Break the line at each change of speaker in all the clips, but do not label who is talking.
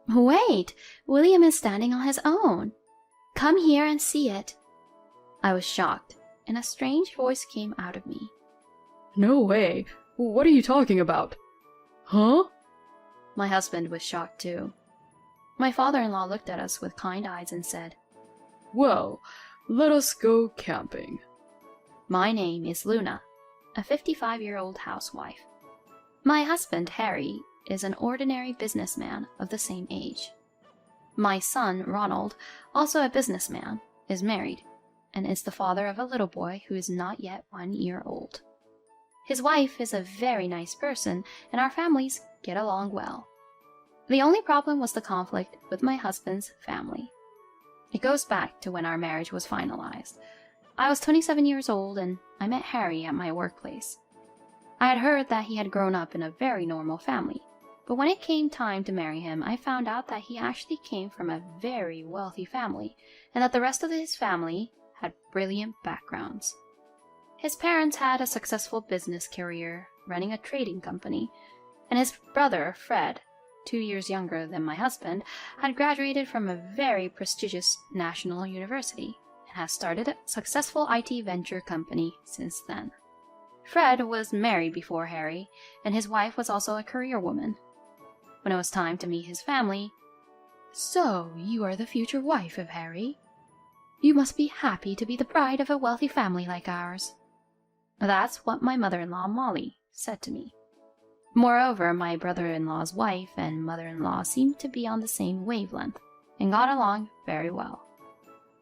Wait, William is standing on his own. Come here and see it. I was shocked, and a strange voice came out of me.
No way. What are you talking about? Huh?
My husband was shocked too. My father-in-law looked at us with kind eyes and said,
Well, let us go camping.
My name is Luna, a 55-year-old housewife. My husband, Harry, is an ordinary businessman of the same age. My son, Ronald, also a businessman, is married, and is the father of a little boy who is not yet 1 year old. His wife is a very nice person, and our families get along well. The only problem was the conflict with my husband's family. It goes back to when our marriage was finalized. I was 27 years old, and I met Harry at my workplace. I had heard that he had grown up in a very normal family, but when it came time to marry him, I found out that he actually came from a very wealthy family, and that the rest of his family had brilliant backgrounds. His parents had a successful business career running a trading company, and his brother, Fred, 2 years younger than my husband, had graduated from a very prestigious national university and has started a successful IT venture company since then. Fred was married before Harry, and his wife was also a career woman. When it was time to meet his family, "So, you are the future wife of Harry? You must be happy to be the bride of a wealthy family like ours." That's what my mother-in-law, Molly, said to me. Moreover, my brother-in-law's wife and mother-in-law seemed to be on the same wavelength and got along very well.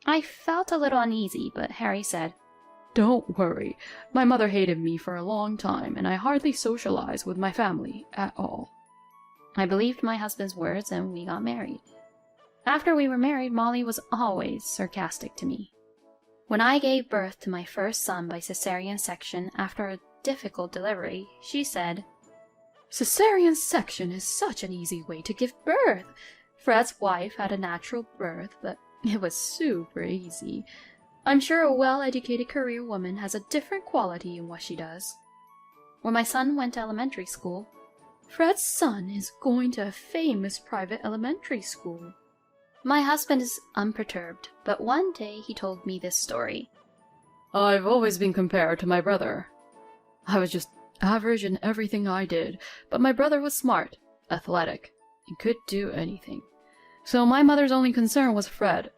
I felt a little uneasy, but Harry said,
Don't worry. My mother hated me for a long time, and I hardly socialize with my family at all.
I believed my husband's words, and we got married. After we were married, Molly was always sarcastic to me. When I gave birth to my first son by cesarean section after a difficult delivery, she said, "Cesarean section is such an easy way to give birth. Fred's wife had a natural birth, but it was super easy. I'm sure a well-educated career woman has a different quality in what she does." When my son went to elementary school, "Fred's son is going to a famous private elementary school." My husband is unperturbed, but one day he told me this story.
I've always been compared to my brother. I was just average in everything I did, but my brother was smart, athletic, and could do anything. So my mother's only concern was Fred.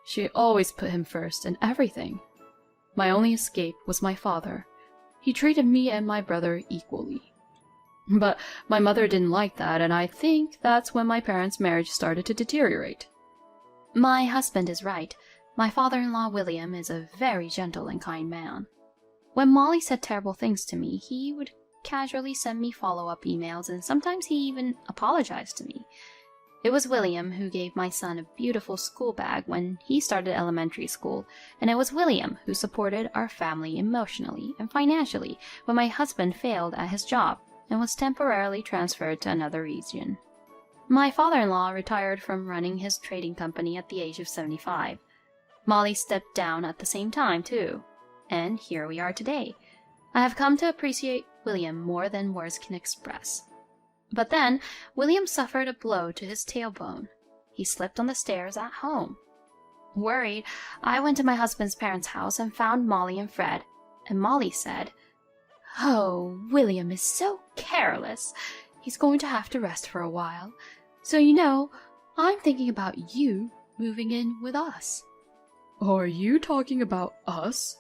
She always put him first in everything. My only escape was my father. He treated me and my brother equally. But my mother didn't like that, and I think that's when my parents' marriage started to deteriorate.
My husband is right. My father-in-law, William, is a very gentle and kind man. When Molly said terrible things to me, he would casually send me follow-up emails, and sometimes he even apologized to me. It was William who gave my son a beautiful school bag when he started elementary school, and it was William who supported our family emotionally and financially when my husband failed at his job and was temporarily transferred to another region. My father-in-law retired from running his trading company at the age of 75. Molly stepped down at the same time, too. And here we are today. I have come to appreciate William more than words can express. But then, William suffered a blow to his tailbone. He slipped on the stairs at home. Worried, I went to my husband's parents' house and found Molly and Fred, and Molly said, "Oh, William is so careless. He's going to have to rest for a while. So I'm thinking about you moving in with us."
Are you talking about us?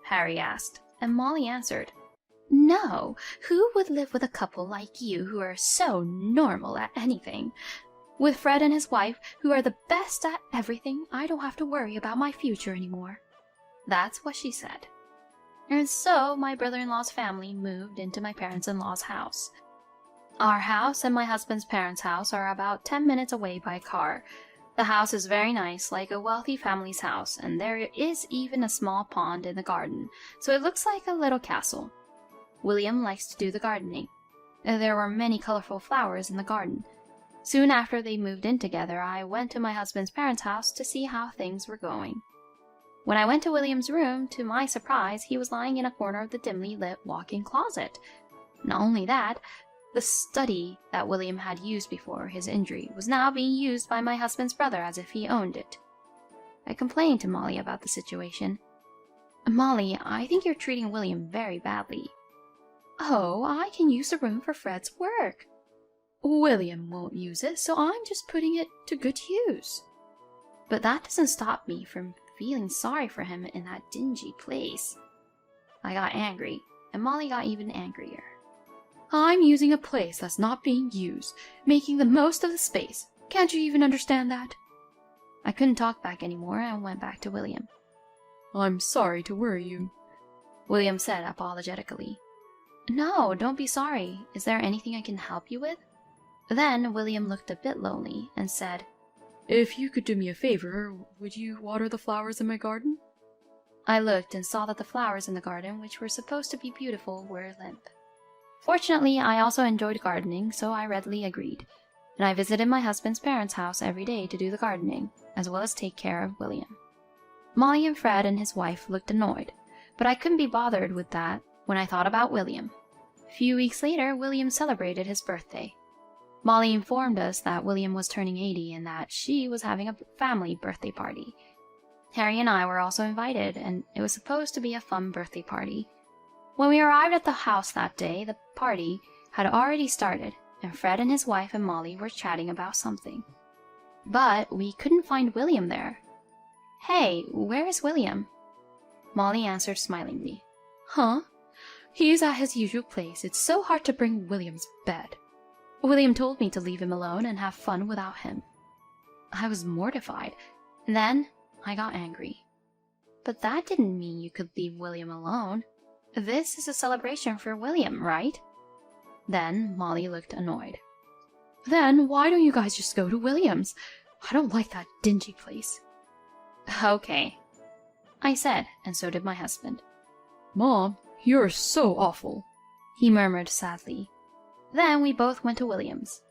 Harry asked, and Molly answered, "No, who would live with a couple like you who are so normal at anything? With Fred and his wife, who are the best at everything, I don't have to worry about my future anymore." That's what she said. And so my brother-in-law's family moved into my parents-in-law's house. Our house and my husband's parents' house are about 10 minutes away by car. The house is very nice, like a wealthy family's house, and there is even a small pond in the garden, so it looks like a little castle. William likes to do the gardening. There were many colorful flowers in the garden. Soon after they moved in together, I went to my husband's parents' house to see how things were going. When I went to William's room, to my surprise, he was lying in a corner of the dimly lit walk-in closet. Not only that, The study that William had used before his injury was now being used by my husband's brother as if he owned it. I complained to Molly about the situation. "Molly, I think you're treating William very badly." "Oh, I can use the room for Fred's work." "William won't use it, so I'm just putting it to good use." But that doesn't stop me from feeling sorry for him in that dingy place. I got angry, and Molly got even angrier. "I'm using a place that's not being used, making the most of the space. Can't you even understand that?" I couldn't talk back anymore and went back to William.
"I'm sorry to worry you,"
William said apologetically. "No, don't be sorry. Is there anything I can help you with?" Then William looked a bit lonely and said,
"If you could do me a favor, would you water the flowers in my garden?"
I looked and saw that the flowers in the garden, which were supposed to be beautiful, were limp. Fortunately, I also enjoyed gardening, so I readily agreed, and I visited my husband's parents' house every day to do the gardening, as well as take care of William. Molly and Fred and his wife looked annoyed, but I couldn't be bothered with that when I thought about William. A few weeks later, William celebrated his birthday. Molly informed us that William was turning 80 and that she was having a family birthday party. Harry and I were also invited, and it was supposed to be a fun birthday party. When we arrived at the house that day, the party had already started, and Fred and his wife and Molly were chatting about something. But we couldn't find William there. "Hey, where is William?" Molly answered smilingly. "Huh? He's at his usual place. It's so hard to bring William's bed. William told me to leave him alone and have fun without him." I was mortified. Then I got angry. "But that didn't mean you could leave William alone. This is a celebration for William, right?" Then Molly looked annoyed. "Then why don't you guys just go to William's? I don't like that dingy place." "Okay," I said, and so did my husband.
"Mom, you're so awful,"
he murmured sadly. Then we both went to William's.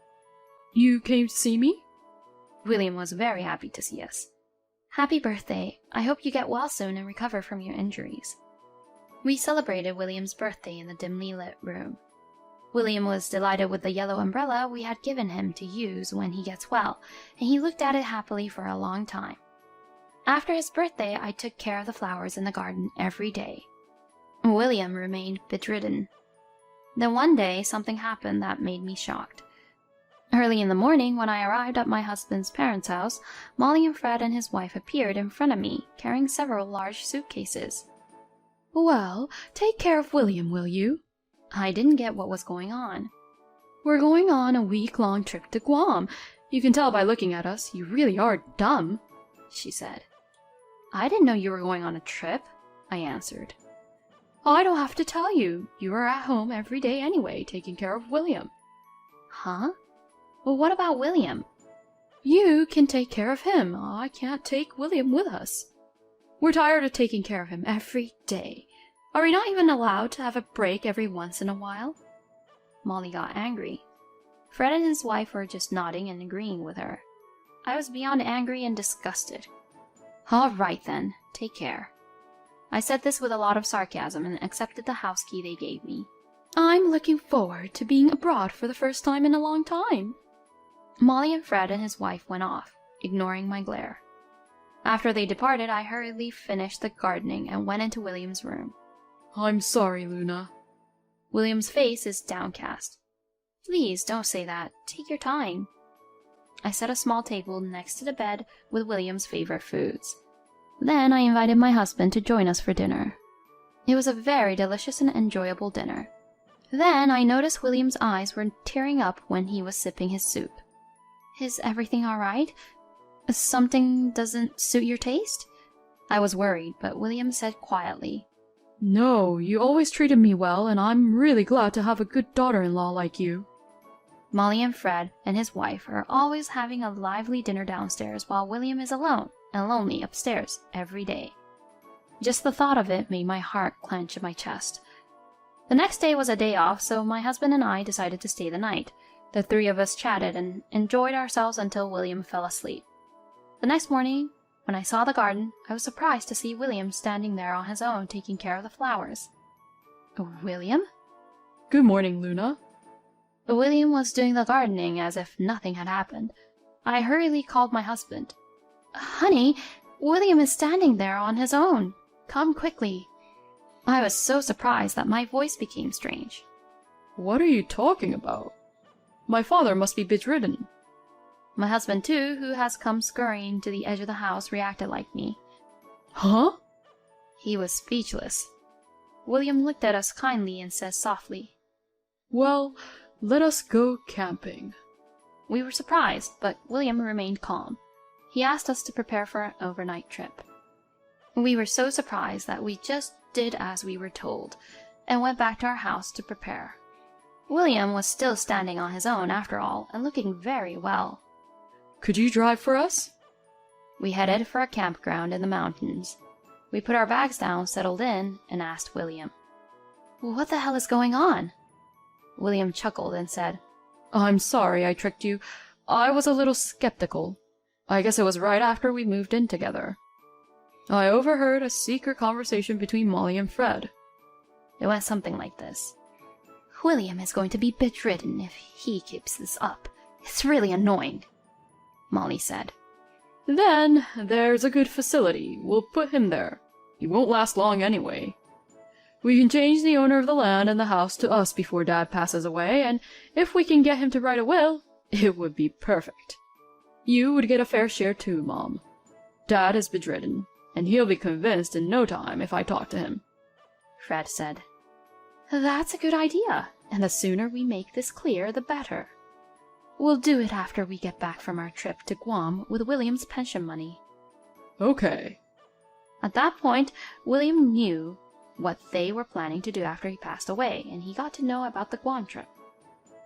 "You came to see me?"
William was very happy to see us. "Happy birthday. I hope you get well soon and recover from your injuries." We celebrated William's birthday in the dimly lit room. William was delighted with the yellow umbrella we had given him to use when he gets well, and he looked at it happily for a long time. After his birthday, I took care of the flowers in the garden every day. William remained bedridden. Then one day, something happened that made me shocked. Early in the morning, when I arrived at my husband's parents' house, Molly and Fred and his wife appeared in front of me, carrying several large suitcases. "Well, take care of William, will you?" I didn't get what was going on. "We're going on a week-long trip to Guam. You can tell by looking at us, you really are dumb," she said. "I didn't know you were going on a trip," I answered. "I don't have to tell you. You are at home every day anyway, taking care of William." "Huh? Well, what about William?" "You can take care of him. I can't take William with us. We're tired of taking care of him every day. Are we not even allowed to have a break every once in a while?" Molly got angry. Fred and his wife were just nodding and agreeing with her. I was beyond angry and disgusted. "All right then, take care." I said this with a lot of sarcasm and accepted the house key they gave me. "I'm looking forward to being abroad for the first time in a long time." Molly and Fred and his wife went off, ignoring my glare. After they departed, I hurriedly finished the gardening and went into William's room.
"I'm sorry, Luna."
William's face is downcast. "Please don't say that. Take your time." I set a small table next to the bed with William's favorite foods. Then I invited my husband to join us for dinner. It was a very delicious and enjoyable dinner. Then I noticed William's eyes were tearing up when he was sipping his soup. "Is everything all right? Something doesn't suit your taste?" I was worried, but William said quietly,
"No, you always treated me well, and I'm really glad to have a good daughter-in-law like you."
Molly and Fred and his wife are always having a lively dinner downstairs while William is alone and lonely upstairs every day. Just the thought of it made my heart clench in my chest. The next day was a day off, so my husband and I decided to stay the night. The three of us chatted and enjoyed ourselves until William fell asleep. The next morning, when I saw the garden, I was surprised to see William standing there on his own taking care of the flowers. "William?"
"Good morning, Luna."
William was doing the gardening as if nothing had happened. I hurriedly called my husband. "Honey, William is standing there on his own. Come quickly." I was so surprised that my voice became strange.
What are you talking about? My father must be bedridden.
My husband, too, who has come scurrying to the edge of the house, reacted like me.
Huh?
He was speechless. William looked at us kindly and said softly,
Well, let us go camping.
We were surprised, but William remained calm. He asked us to prepare for an overnight trip. We were so surprised that we just did as we were told, and went back to our house to prepare. William was still standing on his own after all, and looking very well.
Could you drive for us?
We headed for a campground in the mountains. We put our bags down, settled in, and asked William, "What the hell is going on?" William chuckled and said,
I'm sorry I tricked you. I was a little skeptical. I guess it was right after we moved in together. I overheard a secret conversation between Molly and Fred.
It went something like this. "William is going to be bedridden if he keeps this up. It's really annoying," Molly said.
Then there's a good facility. We'll put him there. He won't last long anyway. We can change the owner of the land and the house to us before Dad passes away, and if we can get him to write a will, it would be perfect. You would get a fair share too, Mom. Dad is bedridden, and he'll be convinced in no time if I talk to him.
Fred said, "That's a good idea, and the sooner we make this clear, the better. We'll do it after we get back from our trip to Guam with William's pension money."
Okay.
At that point, William knew what they were planning to do after he passed away, and he got to know about the Guam trip.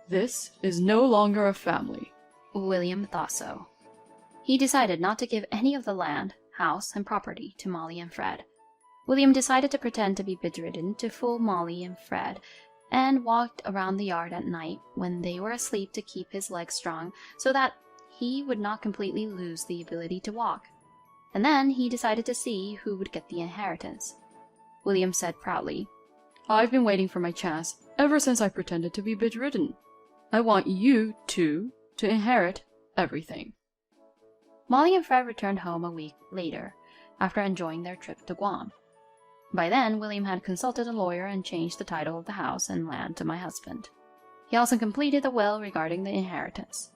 This is no longer a family.
William thought so. He decided not to give any of the land, house, and property to Molly and Fred. William decided to pretend to be bedridden to fool Molly and Fred, and walked around the yard at night when they were asleep to keep his legs strong so that he would not completely lose the ability to walk. And then he decided to see who would get the inheritance. William said proudly,
I've been waiting for my chance ever since I pretended to be bedridden. I want you two to inherit everything.
Molly and Fred returned home a week later, after enjoying their trip to Guam. By then, William had consulted a lawyer and changed the title of the house and land to my husband. He also completed the will regarding the inheritance.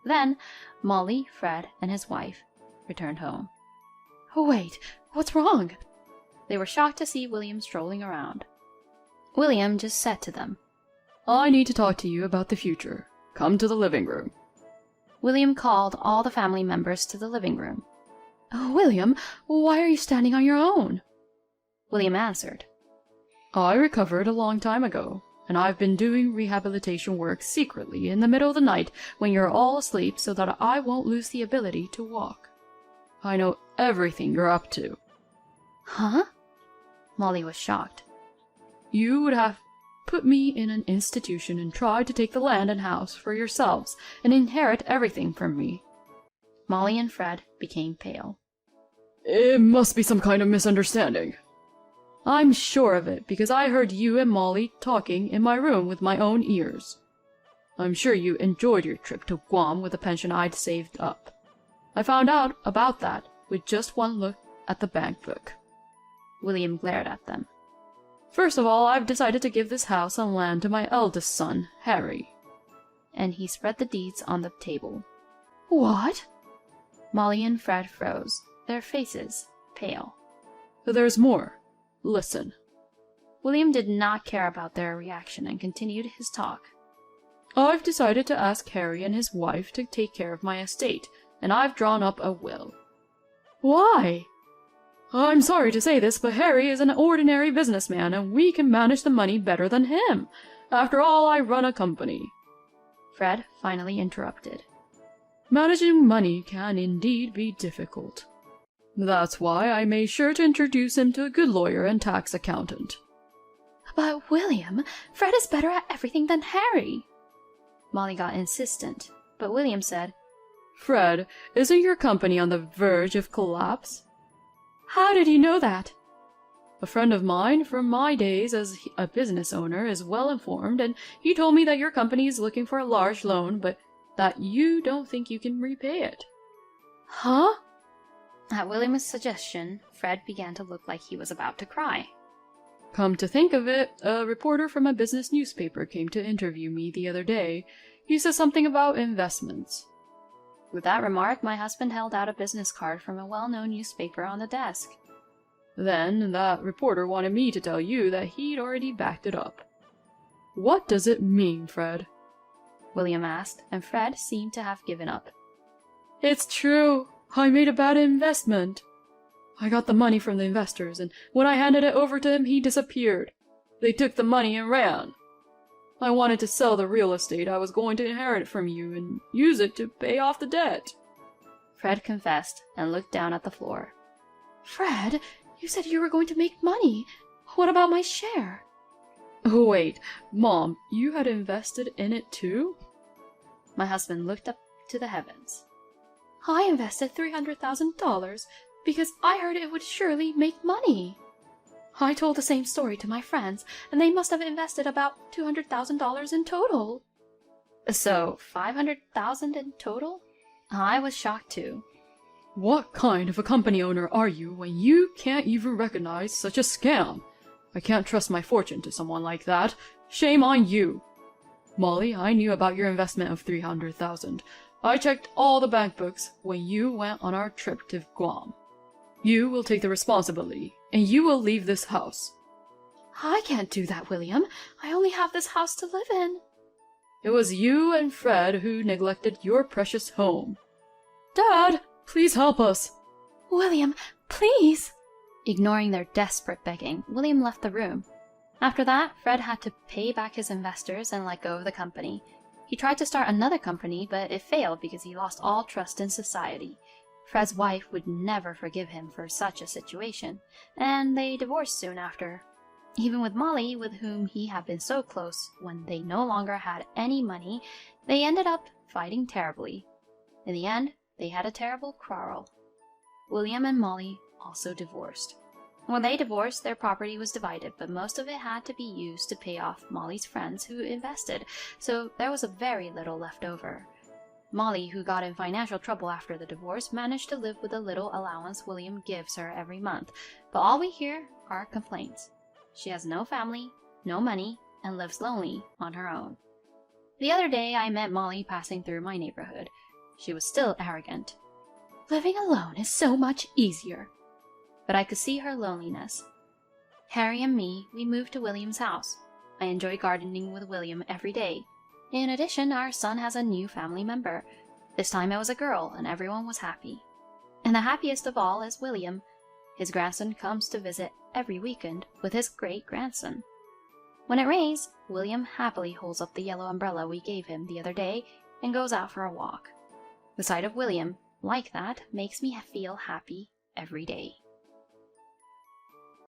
Then, Molly, Fred, and his wife returned home.
Oh wait, what's wrong?
They were shocked to see William strolling around. William just said to them,
I need to talk to you about the future. Come to the living room.
William called all the family members to the living room.
Oh, William, why are you standing on your own?
William answered,
I recovered a long time ago, and I've been doing rehabilitation work secretly in the middle of the night when you're all asleep so that I won't lose the ability to walk. I know everything you're up to.
Huh? Molly was shocked.
You would have put me in an institution and tried to take the land and house for yourselves and inherit everything from me.
Molly and Fred became pale.
It must be some kind of misunderstanding. I'm sure of it because I heard you and Molly talking in my room with my own ears. I'm sure you enjoyed your trip to Guam with the pension I'd saved up. I found out about that with just one look at the bank book.
William glared at them.
First of all, I've decided to give this house and land to my eldest son, Harry.
And he spread the deeds on the table.
What?
Molly and Fred froze, their faces pale.
There's more. Listen.
William did not care about their reaction and continued his talk.
I've decided to ask Harry and his wife to take care of my estate, and I've drawn up a will. Why? I'm sorry to say this, but Harry is an ordinary businessman, and we can manage the money better than him. After all, I run a company.
Fred finally interrupted.
Managing money can indeed be difficult. That's why I made sure to introduce him to a good lawyer and tax accountant.
But William, Fred is better at everything than Harry. Molly got insistent, but William said,
Fred, isn't your company on the verge of collapse? How did you know that? A friend of mine from my days as a business owner is well informed, and he told me that your company is looking for a large loan, but that you don't think you can repay it.
Huh? At William's suggestion, Fred began to look like he was about to cry.
Come to think of it, a reporter from a business newspaper came to interview me the other day. He said something about investments.
With that remark, my husband held out a business card from a well-known newspaper on the desk.
Then that reporter wanted me to tell you that he'd already backed it up. What does it mean, Fred?
William asked, and Fred seemed to have given up.
It's true. I made a bad investment. I got the money from the investors, and when I handed it over to him, he disappeared. They took the money and ran. I wanted to sell the real estate I was going to inherit from you and use it to pay off the debt.
Fred confessed and looked down at the floor.
Fred, you said you were going to make money. What about my share? Oh, wait, Mom, you had invested in it too?
My husband looked up to the heavens.
I invested $300,000 because I heard it would surely make money. I told the same story to my friends, and they must have invested about $200,000 in total.
So, $500,000 in total? I was shocked too.
What kind of a company owner are you when you can't even recognize such a scam? I can't trust my fortune to someone like that. Shame on you. Molly, I knew about your investment of $300,000. I checked all the bank books when you went on our trip to Guam. You will take the responsibility, and you will leave this house.
I can't do that, William. I only have this house to live in.
It was you and Fred who neglected your precious home. Dad, please help us.
William, please. Ignoring their desperate begging, William left the room. After that, Fred had to pay back his investors and let go of the company. He tried to start another company, but it failed because he lost all trust in society. Fred's wife would never forgive him for such a situation, and they divorced soon after. Even with Molly, with whom he had been so close when they no longer had any money, they ended up fighting terribly. In the end, they had a terrible quarrel. William and Molly also divorced. When they divorced, their property was divided, but most of it had to be used to pay off Molly's friends who invested, so there was a very little left over. Molly, who got in financial trouble after the divorce, managed to live with the little allowance William gives her every month, but all we hear are complaints. She has no family, no money, and lives lonely on her own. The other day I met Molly passing through my neighborhood. She was still arrogant. Living alone is so much easier. But I could see her loneliness. Harry and me, we moved to William's house. I enjoy gardening with William every day. In addition, our son has a new family member. This time it was a girl, and everyone was happy. And the happiest of all is William. His grandson comes to visit every weekend with his great-grandson. When it rains, William happily holds up the yellow umbrella we gave him the other day and goes out for a walk. The sight of William, like that, makes me feel happy every day.